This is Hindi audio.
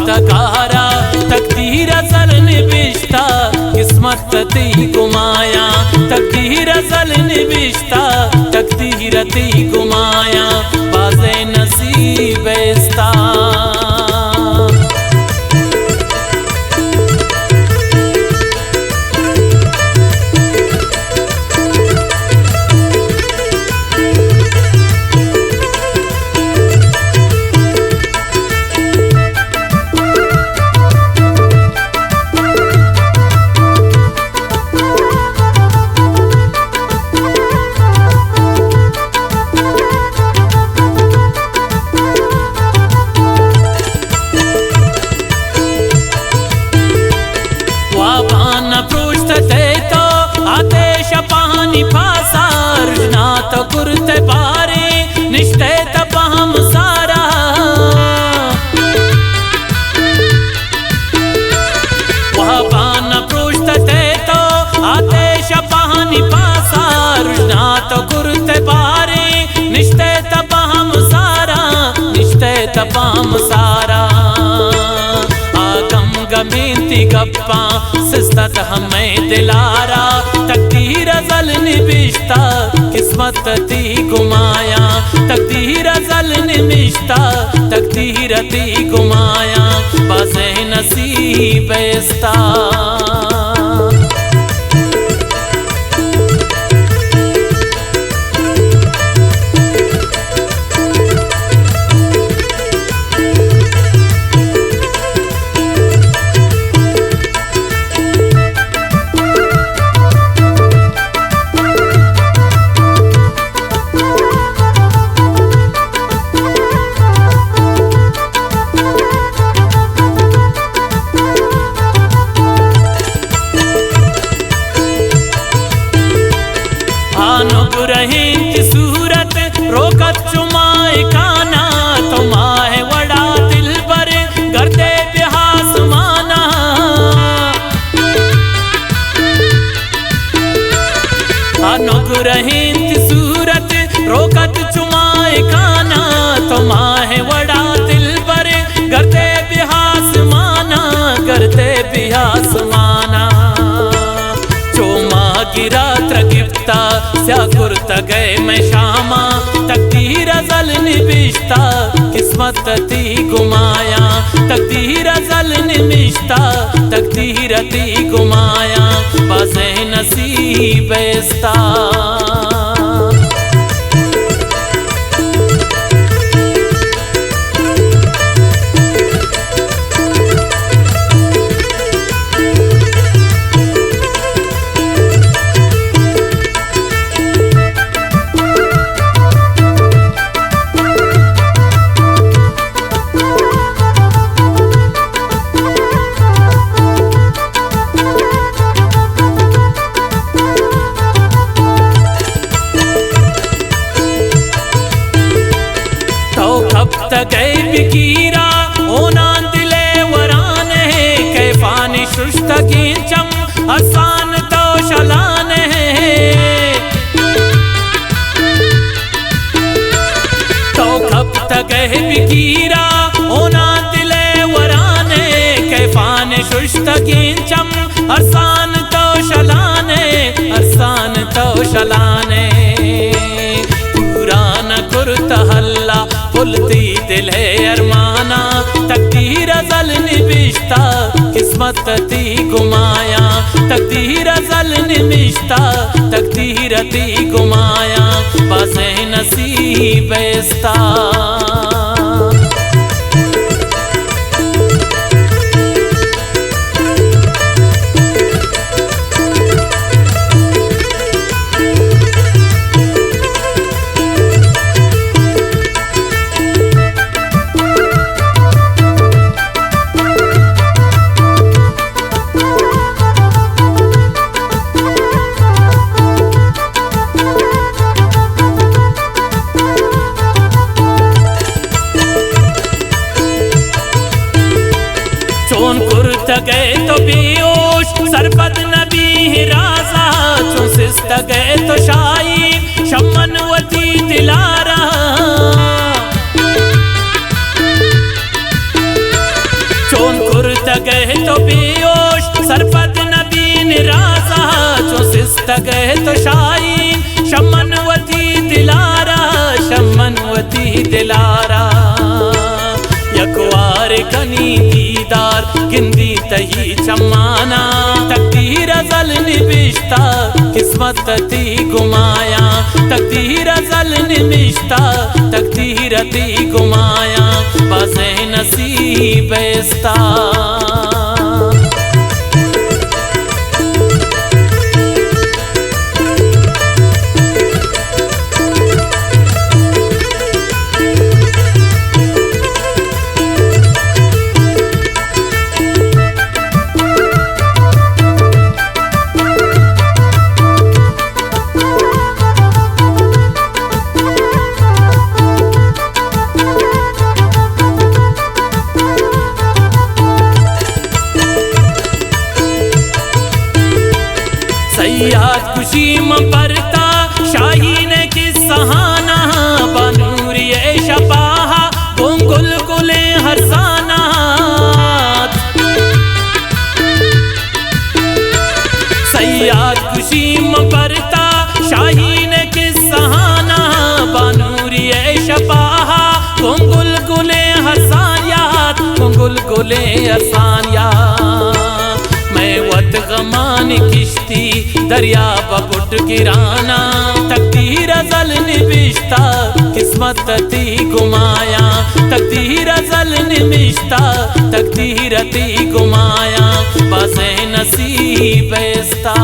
तकारा तकदीर अज़ल निविश्ता किस्मत ती गुमाया तकदीर अज़ल निविश्ता तकदीर ती गुमाया बाज़े नसीब इस्ता। कुर्ते पारे निष्ठे तपहम सारा वहाबान पृष्ठते तो आदेश पानी पासा रुजनात कुर्ते पारे निष्ठे तपहम सारा निष्ठे तपहम सारा आगम गमीती गप्पा सिस्तत हमें दिलारा तकदीर अज़ल निविश्ता किस्मत ती गुमाया तकदीर अज़ल निविश्ता तकदीर ती गुमाया बाज़े नसीब इस्ता। रही सूरत रोकत चुमाए काना तुम्हारे वड़ा दिल पर गर्दे बिहास माना अनुग रही सूरत रोकत चुमाए काना तुम्हारे वड़ा दिल पर गर्दे बिहास माना गर्दे बिहास माना चोमा गिरा त्रगिफ्ता स्याकुर्त गए मैं शामा तकदीर अज़ल निविश्ता किस्मत ती गुमाया तकदीर अज़ल निविश्ता तकदीर ती गुमाया बाज़े नसीब इस्ता। गए बिकीरा ओना दिले वरान है कैफानी शुष्ट गिंचम आसान तो शलान है तो कब तक गए बिकीरा ओना दिले वरान है कैफानी शुष्ट गिंचम आसान तो शलान आसान तो शलान पुराना कुर्ता हल्ला फुलती दिल है अरमाना तकदीर अज़ल निविश्ता किस्मत ती गुमाया तकदीर अज़ल निविश्ता तकदीर ती गुमाया बाज़े नसीब इस्ता। गए तो बेहोश सरपद नबी राजा चुसिस्त गए तो शाही शमनवती दिलारा गए तो बेहोश सरपद नबी निराजा, जो सिस्त गए तो शाहीन शमनवती दिलारा, शमनवती दिलारा। यकवार कनी दीदार गिंदी तही चमाना, तकदीर अज़ल निबिश्ता किस्मत ती गुमाया, तकदीर अज़ल निबिश्ता तकदीर ती गुमाया, बाज़े नसीब इस्ता। सयाद खुशी मरता शाहीन की सहाना, बनूरी शपाहा गुल गुले हरसाना। सयाद खुशी मरता शाहीन की सहाना, बनूरी शपाहा गुल गुले हरसानियात, गुल गुले हरसानियात। मैं वत गमान किश्ती दरिया बबुट गिराना, तकदीर अज़ल निबिश्ता किस्मत ती गुमाया, तकदीर अज़ल निबिश्ता तकदीर ती गुमाया, बाज़े नसीब इस्ता।